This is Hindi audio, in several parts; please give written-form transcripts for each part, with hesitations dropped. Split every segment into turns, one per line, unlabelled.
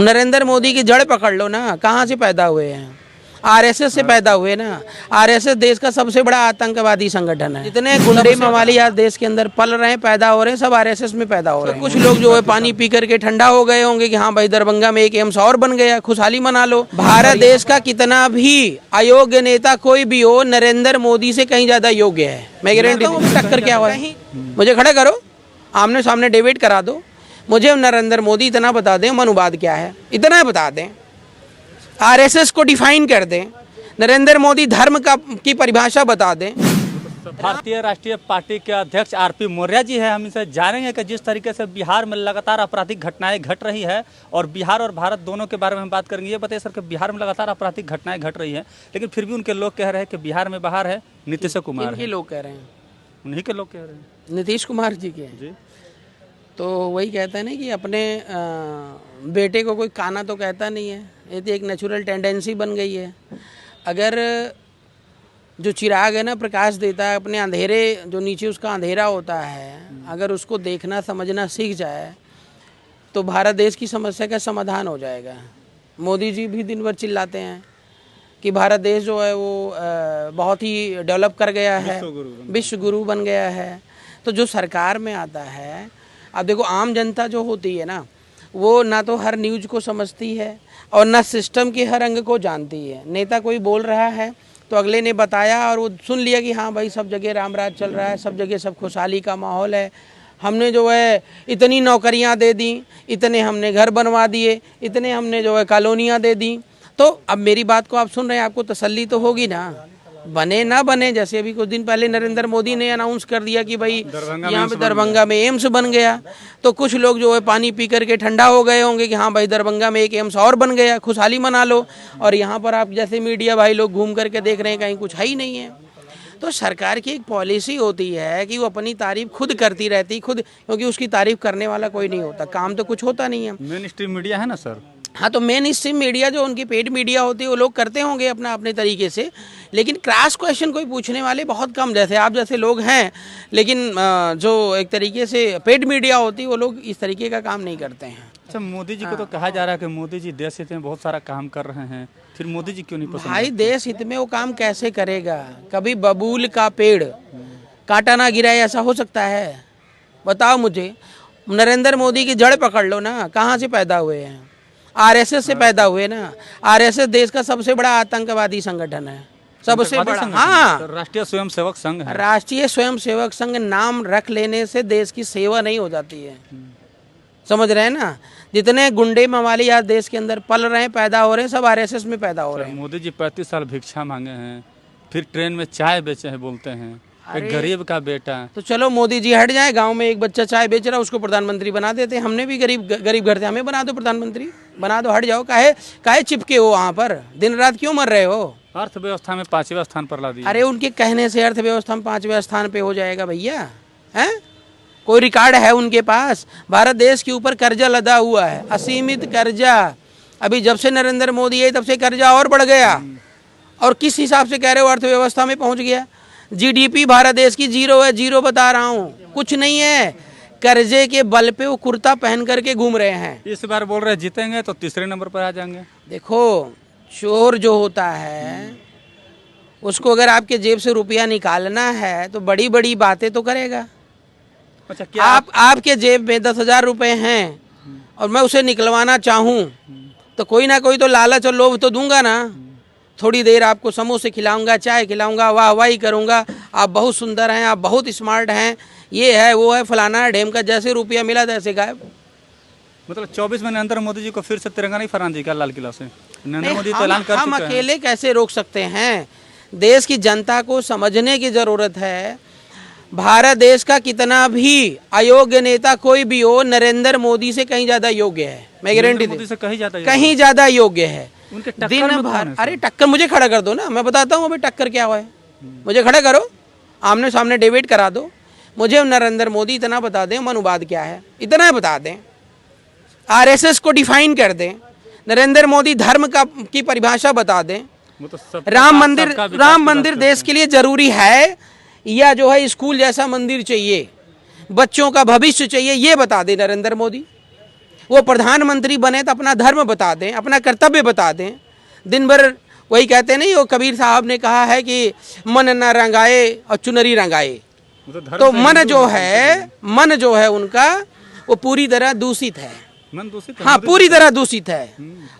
नरेंद्र मोदी की जड़ पकड़ लो ना, कहाँ से पैदा हुए हैं? आरएसएस से पैदा हुए ना। आरएसएस देश का सबसे बड़ा आतंकवादी संगठन है। जितने गुंडे मवाली आज देश के अंदर पल रहे हैं, पैदा हो रहे हैं, सब आरएसएस में पैदा हो रहे हैं। कुछ लोग जो है पानी पी करके ठंडा हो गए होंगे कि हाँ भाई दरभंगा में एक एम्स और बन गया, खुशहाली मना लो। भारत देश का कितना भी अयोग्य नेता कोई भी हो, नरेंद्र मोदी से कहीं ज्यादा योग्य है। मैं गारंटी दूं। टक्कर क्या हुआ है? मुझे खड़ा करो, आमने सामने डिबेट करा दो, मुझे नरेंद्र मोदी इतना बता दें मनुवाद क्या है, इतना बता दें, आरएसएस को डिफाइन कर दें, नरेंद्र मोदी धर्म की परिभाषा बता दें।
भारतीय राष्ट्रीय पार्टी के अध्यक्ष आरपी मौर्य जी है। हम इनसे जानेंगे कि जिस तरीके से बिहार में लगातार आपराधिक घटनाएं घट रही है, और बिहार और भारत दोनों के बारे में हम बात करेंगे। ये बताइए सर कि बिहार में लगातार आपराधिक घटनाएं घट रही है, लेकिन फिर भी उनके लोग कह रहे हैं कि बिहार में बाहर है नीतीश कुमार है।
लोग कह रहे हैं,
उन्हीं के लोग कह रहे हैं,
नीतीश कुमार जी के जी। तो वही कहते हैं ना कि अपने बेटे को कोई काना तो कहता नहीं है, ये तो एक नेचुरल टेंडेंसी बन गई है। अगर जो चिराग है ना प्रकाश देता है, अपने अंधेरे जो नीचे उसका अंधेरा होता है, अगर उसको देखना समझना सीख जाए तो भारत देश की समस्या का समाधान हो जाएगा। मोदी जी भी दिन भर चिल्लाते हैं कि भारत देश जो है वो बहुत ही डेवलप कर गया है, विश्व गुरु बन गया है। तो जो सरकार में आता है, अब देखो आम जनता जो होती है ना, वो ना तो हर न्यूज़ को समझती है और ना सिस्टम के हर अंग को जानती है। नेता कोई बोल रहा है तो अगले ने बताया और वो सुन लिया कि हाँ भाई सब जगह राम राज चल रहा है, सब जगह सब खुशहाली का माहौल है, हमने जो है इतनी नौकरियां दे दी, इतने हमने घर बनवा दिए, इतने हमने जो है कॉलोनियाँ दे दी। तो अब मेरी बात को आप सुन रहे हैं, आपको तसल्ली तो होगी ना, बने ना बने। जैसे अभी कुछ दिन पहले नरेंद्र मोदी ने अनाउंस कर दिया कि भाई यहाँ पे दरभंगा में एम्स बन गया, तो कुछ लोग जो है पानी पी करके ठंडा हो गए होंगे कि हाँ भाई दरभंगा में एक एम्स और बन गया, खुशहाली मना लो। और यहाँ पर आप जैसे मीडिया भाई लोग घूम करके देख रहे हैं कहीं कुछ है ही नहीं है। तो सरकार की एक पॉलिसी होती है कि वो अपनी तारीफ खुद करती रहती खुद, क्योंकि उसकी तारीफ करने वाला कोई नहीं होता, काम तो कुछ होता नहीं है।
मेन स्ट्रीम मीडिया है ना सर।
हाँ, तो मेन स्ट्रीम मीडिया जो उनकी पेड मीडिया होती है वो लोग करते होंगे अपना अपने तरीके से, लेकिन क्रॉस क्वेश्चन कोई पूछने वाले बहुत कम, जैसे आप जैसे लोग हैं। लेकिन जो एक तरीके से पेड मीडिया होती है वो लोग इस तरीके का काम नहीं करते हैं।
अच्छा, मोदी जी को तो कहा जा रहा है कि मोदी जी देश हित में बहुत सारा काम कर रहे हैं, फिर मोदी जी क्यों नहीं पसंद?
भाई देश हित में वो काम कैसे करेगा? कभी बबूल का पेड़ कांटा ना गिराए, ऐसा हो सकता है? बताओ मुझे। नरेंद्र मोदी की जड़ पकड़ लो ना, कहाँ से पैदा हुए हैं? आरएसएस से पैदा हुए ना। आरएसएस देश का सबसे बड़ा आतंकवादी संगठन है, सबसे बड़ा। हाँ,
राष्ट्रीय स्वयंसेवक संघ है।
राष्ट्रीय स्वयंसेवक संघ नाम रख लेने से देश की सेवा नहीं हो जाती है, समझ रहे हैं ना। जितने गुंडे मवाली आज देश के अंदर पल रहे हैं, पैदा हो रहे हैं, सब आरएसएस में पैदा हो रहे हैं।
मोदी जी 35 साल भिक्षा मांगे हैं, फिर ट्रेन में चाय बेचे हैं बोलते हैं, एक गरीब का बेटा।
तो चलो मोदी जी हट जाए, गांव में एक बच्चा चाय बेच रहा है उसको प्रधानमंत्री बना देते। हमने भी गरीब घर थे, हमें बना दो प्रधानमंत्री, बना दो, हट जाओ। काहे चिपके हो वहाँ पर, दिन रात क्यों मर रहे हो?
अर्थव्यवस्था में 5वें स्थान पर ला दिया।
अरे उनके कहने से अर्थव्यवस्था में 5वें स्थान पे हो जाएगा भैया? हैं? कोई रिकॉर्ड है उनके पास? भारत देश के ऊपर कर्जा लदा हुआ है, असीमित कर्जा। अभी जब से नरेंद्र मोदी है तब से कर्जा और बढ़ गया। और किस हिसाब से कह रहे हो अर्थव्यवस्था में पहुंच गया? जीडीपी भारत देश की 0 है, 0 बता रहा हूँ, कुछ नहीं है। कर्जे के बल पे वो कुर्ता पहन करके घूम रहे हैं।
इस बार बोल रहे जीतेंगे तो तीसरे नंबर पर आ जाएंगे। देखो,
चोर जो होता है उसको अगर आपके जेब से रुपया निकालना है तो बड़ी बड़ी बातें तो करेगा।
अच्छा, क्या
आपके जेब में 10,000 रुपए हैं और मैं उसे निकलवाना चाहूँ तो कोई ना कोई तो लालच और लोभ तो दूंगा ना। थोड़ी देर आपको समोसे खिलाऊंगा, चाय खिलाऊंगा, वाहवाही करूंगा, आप बहुत सुंदर हैं, आप बहुत स्मार्ट हैं, ये है वो है फलाना ढेम का। जैसे रुपया मिला तैसे गायब।
मतलब 24 महीने अंदर मोदी जी को फिर से तिरंगा नहीं फहराना चाहिए लाल किला से? नरेंद्र मोदी तो ऐलान कर चुके हैं।
हम अकेले कैसे रोक सकते हैं? देश की जनता को समझने की जरूरत है। भारत देश का कितना भी अयोग्य नेता कोई भी हो, नरेंद्र मोदी से कहीं ज्यादा योग्य है। मैं गारंटी
मोदी से
कहीं ज्यादा योग्य है।
उनके
दिन भर, अरे टक्कर मुझे खड़ा कर दो ना, मैं बताता हूँ अभी टक्कर क्या हुआ है। मुझे खड़ा करो, आमने सामने डिबेट करा दो, मुझे नरेंद्र मोदी इतना बता दें मनुवाद क्या है, इतना बता दें, आरएसएस को डिफाइन कर दें, नरेंद्र मोदी धर्म की परिभाषा बता दें, राम मंदिर देश के लिए जरूरी है या जो है स्कूल जैसा मंदिर चाहिए, बच्चों का भविष्य चाहिए, ये बता दे नरेंद्र मोदी। वो प्रधानमंत्री बने तो अपना धर्म बता दें, अपना कर्तव्य बता दें। दिन भर वही कहते नहीं, वो कबीर साहब ने कहा है कि मन न रंगाए और चुनरी रंगाए। तो मन जो है उनका वो पूरी तरह दूषित है,
मन दूषित,
हाँ पूरी तरह दूषित है।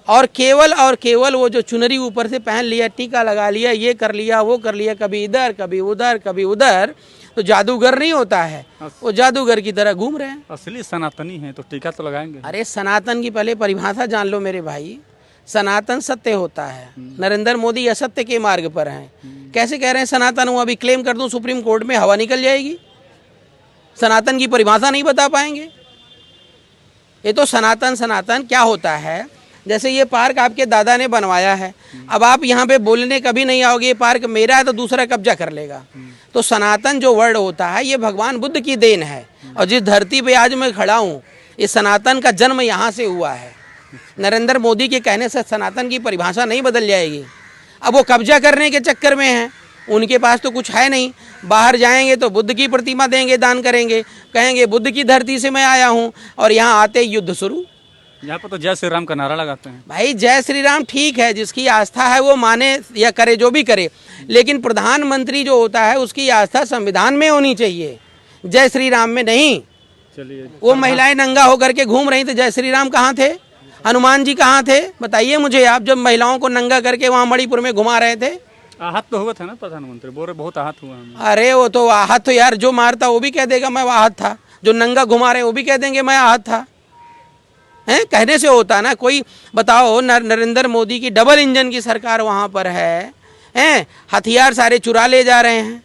और केवल वो जो चुनरी ऊपर से पहन लिया, टीका लगा लिया, ये कर लिया वो कर लिया, कभी इधर कभी उधर कभी उधर, तो जादूगर नहीं होता है, वो जादूगर की तरह घूम रहे हैं।
असली सनातनी है तो टीका तो लगाएंगे।
अरे सनातन की पहले परिभाषा जान लो मेरे भाई। सनातन सत्य होता है। नरेंद्र मोदी असत्य के मार्ग पर हैं। कैसे कह रहे हैं सनातन हूँ, अभी क्लेम कर दूं सुप्रीम कोर्ट में हवा निकल जाएगी। सनातन की परिभाषा नहीं बता पाएंगे। ये तो सनातन क्या होता है। जैसे ये पार्क आपके दादा ने बनवाया है, अब आप यहाँ पे बोलने कभी नहीं आओगे ये पार्क मेरा है तो दूसरा कब्जा कर लेगा। तो सनातन जो वर्ड होता है ये भगवान बुद्ध की देन है, और जिस धरती पे आज मैं खड़ा हूँ ये सनातन का जन्म यहाँ से हुआ है। नरेंद्र मोदी के कहने से सनातन की परिभाषा नहीं बदल जाएगी। अब वो कब्जा करने के चक्कर में हैं, उनके पास तो कुछ है नहीं। बाहर जाएंगे तो बुद्ध की प्रतिमा देंगे, दान करेंगे, कहेंगे बुद्ध की धरती से मैं आया हूँ, और यहाँ आते युद्ध शुरू।
यहाँ पर तो जय श्री राम का नारा लगाते हैं।
भाई जय श्री राम ठीक है, जिसकी आस्था है वो माने या करे, जो भी करे, लेकिन प्रधानमंत्री जो होता है उसकी आस्था संविधान में होनी चाहिए, जय श्री राम में नहीं।
चलिए,
वो महिलाएं नंगा होकर के घूम रही थी, जय श्री राम कहाँ थे? हनुमान जी कहाँ थे? बताइए मुझे आप, जब महिलाओं को नंगा करके वहाँ मणिपुर में घुमा रहे थे।
आहत तो हुए थे ना प्रधानमंत्री, बोल रहे बहुत आहत हुआ हमें।
अरे वो तो आहत तो यार जो मारता वो भी कह देगा मैं आहत था, जो नंगा घुमा रहे वो भी कह देंगे मैं आहत था। हैं, कहने से होता ना। कोई बताओ, नरेंद्र मोदी की डबल इंजन की सरकार वहाँ पर है, हैं, हथियार सारे चुरा ले जा रहे हैं,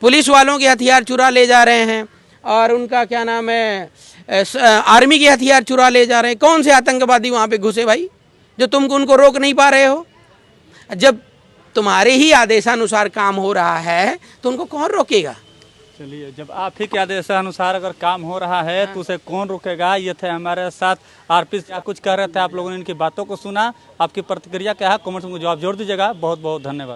पुलिस वालों के हथियार चुरा ले जा रहे हैं, और उनका क्या नाम है आर्मी के हथियार चुरा ले जा रहे हैं। कौन से आतंकवादी वहाँ पे घुसे भाई जो तुम उनको रोक नहीं पा रहे हो? जब तुम्हारे ही आदेशानुसार काम हो रहा है तो उनको कौन रोकेगा?
चलिए, जब आप ही के आदेशानुसार अगर काम हो रहा है तो उसे कौन रोकेगा। ये थे हमारे साथ आरपी, कुछ कह रहे थे, आप लोगों ने इनकी बातों को सुना। आपकी प्रतिक्रिया क्या है कमेंट्स में जवाब जरूर दीजिएगा। बहुत बहुत धन्यवाद।